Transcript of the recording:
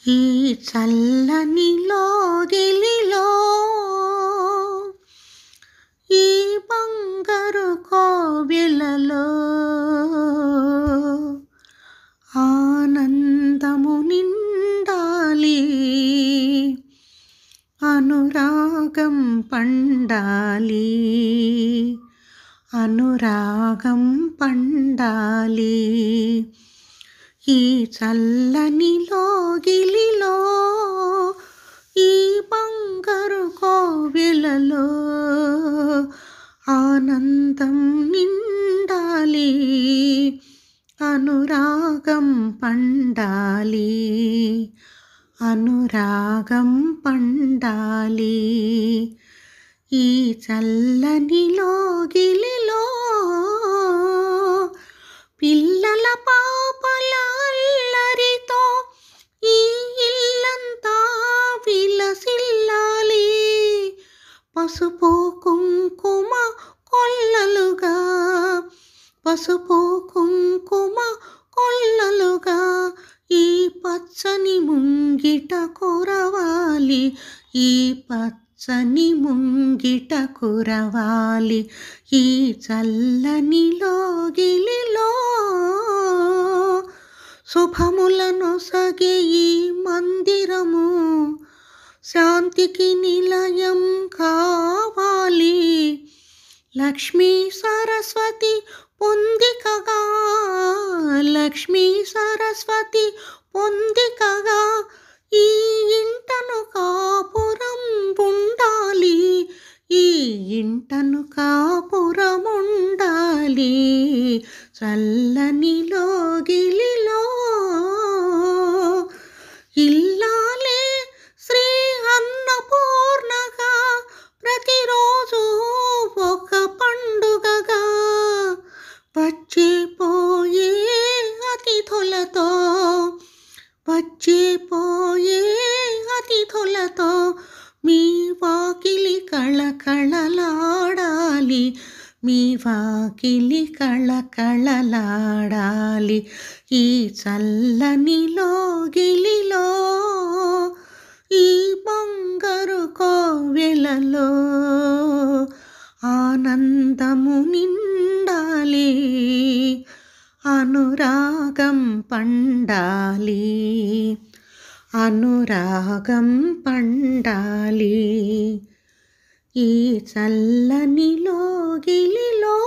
ఈ చల్లని లోగిలిలో ఈ బంగారు కోవెలలో ఆనందము నిండాలి, అనురాగం పండాలి, అనురాగం పండాలి. ఈ చల్లని లోగిలిలో ఈ బంగారు కోవెలలో ఆనందం నిండాలి, అనురాగం పండాలి, అనురాగం పండాలి. ఈ చల్లని లోగిలిలో పిల్లల పాపల అల్లరితో ఈ ఇల్లంతా విలసిల్లాలి. పసుపు కుంకుమ కొల్లలుగా, పసుపు కుంకుమ కొల్లలుగా ఈ పచ్చని ముంగిట కురవాలి, ఈ పచ్చని ముంగిట కురవాలి. ఈ చల్లని లోగిలిలో శుభములను సగే ఈ మందిరము శాంతికి నిలయం కావాలి. లక్ష్మీ సరస్వతి పొందికగా, లక్ష్మీ సరస్వతి పొందికగా ఈ ఇంటను కాపురం ఉండాలి, ఈ ఇంటను కాపురం ఉండాలి. చల్లని లోగిలిలో ఇల్లాలే శ్రీ అన్నపూర్ణగా ప్రతిరోజు ఒక పండుగగా వచ్చిపోయే అతిథులతో, వచ్చిపోయే అతిథులతో మీ వాకిలి కళకళలాడాలి, మీ వాకిలి కళకళలాడాలి. ఈ చల్లని లోగిలిలో ఈ బంగారు కోవెలలో ఆనందము నిండాలి, అనురాగం పండాలి, అనురాగం పండాలి. ఈ చల్లని లోగిలిలో